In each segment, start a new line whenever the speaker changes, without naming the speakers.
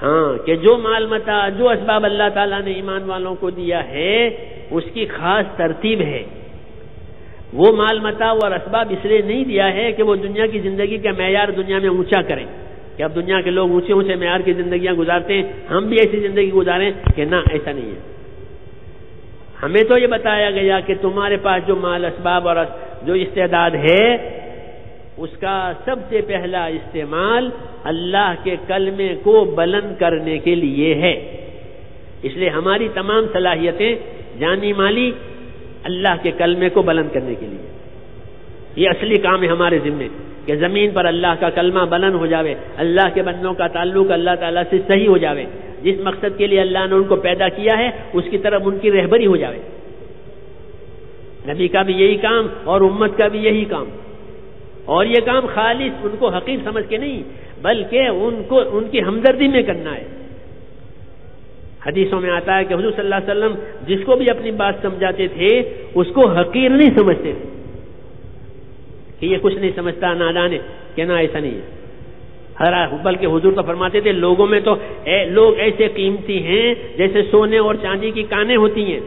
ہاں کہ جو مال متا جو اسباب اللہ تعالیٰ نے ایمان والوں کو دیا ہے اس کی خاص ترتیب ہے. وہ مال متا اور اسباب اس لیے نہیں دیا ہے کہ وہ دنیا کی زندگی کا معیار دنیا میں اونچا کریں کہ اب دنیا کے لوگ اونچے اونچے معیار کی زندگیاں گزارتے ہیں ہم بھی ایسی زندگی گزاریں, کہ نہ ایسا نہیں ہے. ہمیں تو یہ بتایا گیا کہ تمہارے پاس جو مال اسباب اور جو استعداد ہے اس کا سب سے پہلا استعمال اللہ کے کلمے کو بلند کرنے کے لیے ہے. اس لیے ہماری تمام صلاحیتیں جانی مالی اللہ کے کلمے کو بلند کرنے کے لیے. یہ اصلی کام ہے ہمارے ذمے کہ زمین پر اللہ کا کلمہ بلند ہو جاوے, اللہ کے بندوں کا تعلق اللہ تعالیٰ سے صحیح ہو جاوے, جس مقصد کے لیے اللہ نے ان کو پیدا کیا ہے اس کی طرف ان کی رہبری ہو جاوے. نبی کا بھی یہی کام اور امت کا بھی یہی کام, اور یہ کام خالص ان کو حقیر سمجھ کے نہیں بلکہ ان کی ہمدردی میں کرنا ہے. حدیثوں میں آتا ہے کہ حضور صلی اللہ علیہ وسلم جس کو بھی اپنی بات سمجھاتے تھے اس کو حقیر نہیں سمجھتے تھے کہ یہ کچھ نہیں سمجھتا, نادان ہے, کہ نہ ایسا نہیں ہے. بلکہ حضور تو فرماتے تھے لوگوں میں تو لوگ ایسے قیمتی ہیں جیسے سونے اور چاندی کی کانیں ہوتی ہیں,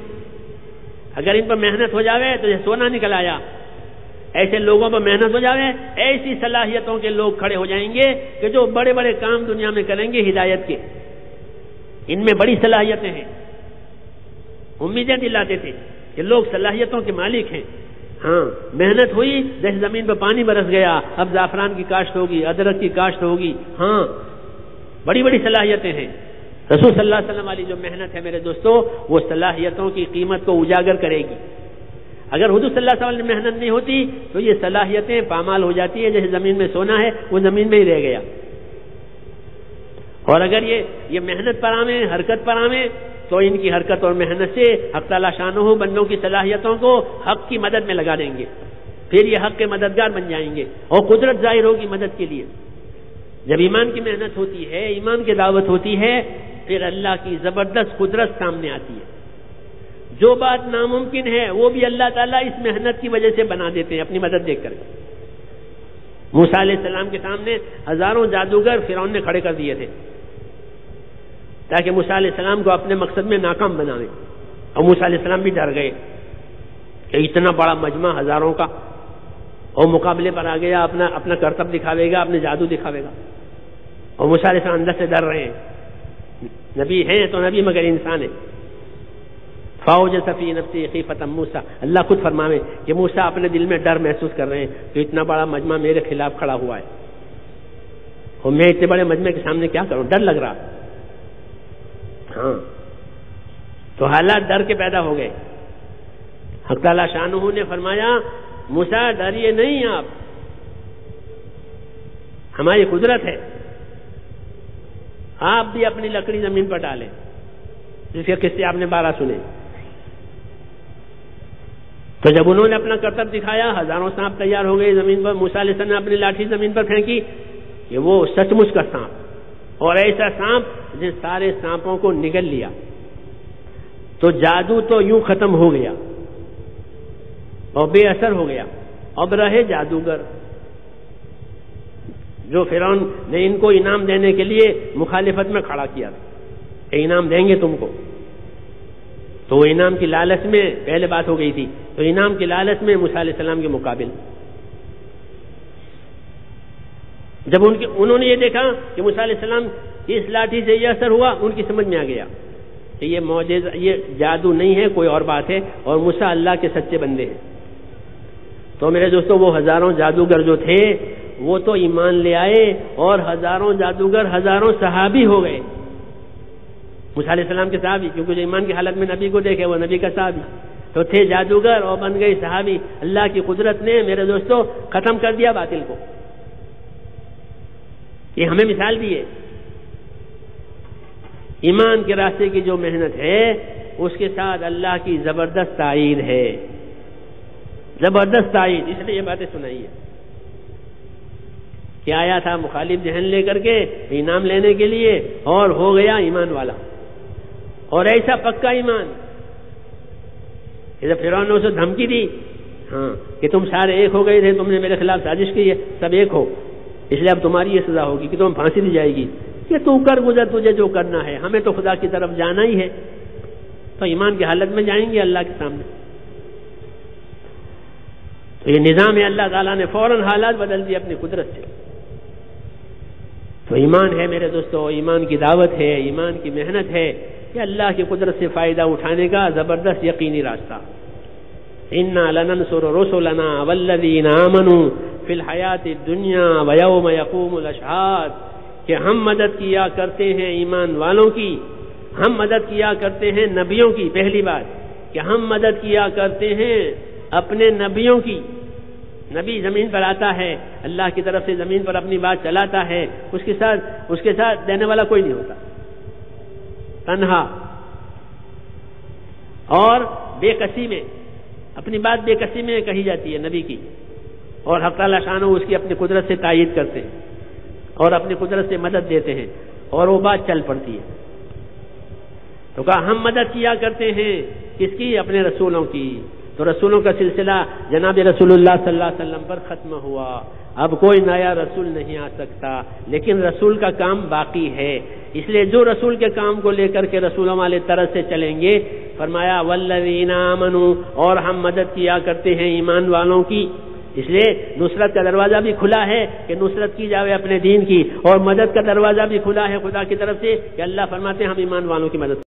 اگر ان پر محنت ہو جاوے تو یہ سونا نکل آیا. ایسے لوگوں پر محنت ہو جاوے ایسی صلاحیتوں کے لوگ کھڑے ہو جائیں گے کہ جو بڑے بڑے کام دنیا میں کریں گے ہدایت کے. ان میں بڑی صلاحیتیں ہیں. امیدیں دلاتے تھے کہ لوگ صلاحیتوں کے مالک ہیں. ہاں محنت ہوئی جیسے زمین پہ پانی برس گیا, اب زعفران کی کاشت ہوگی, ادرک کی کاشت ہوگی. ہاں بڑی بڑی صلاحیتیں ہیں. رسول صلی اللہ علیہ وسلم والی جو محنت ہے میرے دوستو وہ صلاحیتوں کی قیمت کو اجاگر کرے گی. اگر حضور صلی اللہ علیہ وسلم نے محنت نہیں ہوتی تو یہ صلاحیتیں پامال ہو جاتی ہیں, جیسے زمین میں سونا ہے وہ زمین میں ہی رہ گیا. اور اگر یہ محنت پر آویں, حرکت پر آویں تو ان کی حرکت اور محنت سے حق تعالیٰ شانہ بندوں کی صلاحیتوں کو حق کی مدد میں لگا دیں گے, پھر یہ حق کے مددگار بن جائیں گے اور قدرت ظاہر ہوگی مدد کے لیے. جب ایمان کی محنت ہوتی ہے, ایمان کی دعوت ہوتی ہے, پھر اللہ کی زبردست قدرت سامنے آتی ہے. جو بات ناممکن ہے وہ بھی اللہ تعالیٰ اس محنت کی وجہ سے بنا دیتے ہیں اپنی مدد دیکھ کر. موسیٰ علیہ السلام کے سامنے ہزاروں جادوگر فرعون نے کھڑے کر دیے تھے تاکہ موسیٰ علیہ السلام کو اپنے مقصد میں ناکام بنائے. اور موسیٰ علیہ السلام بھی ڈر گئے کہ اتنا بڑا مجمع ہزاروں کا اور مقابلے پر آ گیا, اپنا کرتب دکھاوے گا, اپنے جادو دکھاوے گا. اور موسیٰ علیہ السلام اندر سے ڈر رہے ہیں. نبی ہیں تو نبی مگر انسان ہے. فَأَوْجَسَ فِي نَفْسِهِ خِيفَةً موسیٰ, اللہ خود فرماوے کہ موسیٰ اپنے دل میں ڈر محسوس کر رہے ہیں کہ اتنا بڑا مجمع میرے خلاف کھڑا ہوا ہے اور میں اتنے بڑے مجمع کے سامنے کیا کروں, ڈر لگ رہا. ہاں تو حالات ڈر کے پیدا ہو گئے. حق تعالیٰ شانہ نے فرمایا موسیٰ ڈریے نہیں, آپ ہماری قدرت ہے, آپ بھی اپنی لکڑی زمین پر ڈالیں, جس کے قصے آپ نے 12 سنے. تو جب انہوں نے اپنا کرتب دکھایا ہزاروں سانپ تیار ہو گئے زمین پر. موسیٰ علیہ السلام نے اپنی لاٹھی زمین پر پھینکی کہ وہ سچ مچ کا سانپ, اور ایسا سانپ جس سارے سانپوں کو نگل لیا. تو جادو تو یوں ختم ہو گیا اور بے اثر ہو گیا. اب رہے جادوگر جو فرعون نے ان کو انعام دینے کے لیے مخالفت میں کھڑا کیا کہ انعام دیں گے تم کو. تو وہ انعام کی لالچ میں پہلے بات ہو گئی تھی, تو انعام کی لالچ میں موسیٰ علیہ السلام کے مقابل جب انہوں نے یہ دیکھا کہ موسیٰ علیہ السلام کی اس لاٹھی سے یہ اثر ہوا, ان کی سمجھ میں آ گیا کہ یہ معجزہ, یہ جادو نہیں ہے, کوئی اور بات ہے, اور موسیٰ اللہ کے سچے بندے ہیں. تو میرے دوستوں وہ ہزاروں جادوگر جو تھے وہ تو ایمان لے آئے, اور ہزاروں جادوگر ہزاروں صحابی ہو گئے. موسیٰ علیہ السلام کے صحابی, کیونکہ جو ایمان کی حالت میں نبی کو دیکھے وہ نبی کا صحابی تو تھے جادوگر اور بن گئے صحابی. اللہ کی قدرت نے میرے دوستوں ختم کر دیا باطل کو. یہ ہمیں مثال دی ہے. ایمان کے راستے کی جو محنت ہے اس کے ساتھ اللہ کی زبردست تائید ہے, زبردست تائید. اس لیے یہ باتیں سنائی ہے کہ آیا تھا مخالف ذہن لے کر کے انعام لینے کے لیے اور ہو گیا ایمان والا, اور ایسا پکا ایمان. جب فرعون نے اسے دھمکی دی ہاں کہ تم سارے ایک ہو گئے تھے, تم نے میرے خلاف سازش کی ہے, سب ایک ہو, اس لیے اب تمہاری یہ سزا ہوگی کہ تمہیں پھانسی دی جائے گی. کہ تو کر گزر تجھے جو کرنا ہے، ہمیں تو خدا کی طرف جانا ہی ہے. تو ایمان کی حالت میں جائیں گے اللہ کے سامنے. تو یہ نظام ہے، اللہ تعالیٰ نے فوراً حالات بدل دیے اپنی قدرت سے. تو ایمان ہے میرے دوستو، ایمان کی دعوت ہے، ایمان کی محنت ہے کہ اللہ کی قدرت سے فائدہ اٹھانے کا زبردست یقینی راستہ. انا لننصر رسلنا والذین آمنوا فی الحیات الدنیا ویوم یقوم الاشہاد، کہ ہم مدد کیا کرتے ہیں ایمان والوں کی، ہم مدد کیا کرتے ہیں نبیوں کی. پہلی بات کہ ہم مدد کیا کرتے ہیں اپنے نبیوں کی. نبی زمین پر آتا ہے، اللہ کی طرف سے زمین پر اپنی بات چلاتا ہے، اس کے ساتھ دینے والا کوئی نہیں ہوتا، تنہا اور بے کسی میں اپنی بات بے کسی میں کہی جاتی ہے نبی کی، اور حق تعالیٰ شانہ اس کی اپنی قدرت سے تائید کرتے ہیں اور اپنی قدرت سے مدد دیتے ہیں اور وہ بات چل پڑتی ہے. تو کہا ہم مدد کیا کرتے ہیں کس کی؟ اپنے رسولوں کی. تو رسولوں کا سلسلہ جناب رسول اللہ صلی اللہ علیہ وسلم پر ختم ہوا. اب کوئی نیا رسول نہیں آ سکتا، لیکن رسول کا کام باقی ہے. اس لیے جو رسول کے کام کو لے کر کے رسولوں والے طرح سے چلیں گے، فرمایا والذین آمنوا، اور ہم مدد کیا کرتے ہیں ایمان والوں کی. اس لیے نصرت کا دروازہ بھی کھلا ہے کہ نصرت کی جاوے اپنے دین کی، اور مدد کا دروازہ بھی کھلا ہے خدا کی طرف سے کہ اللہ فرماتے ہیں ہم ایمان والوں کی مدد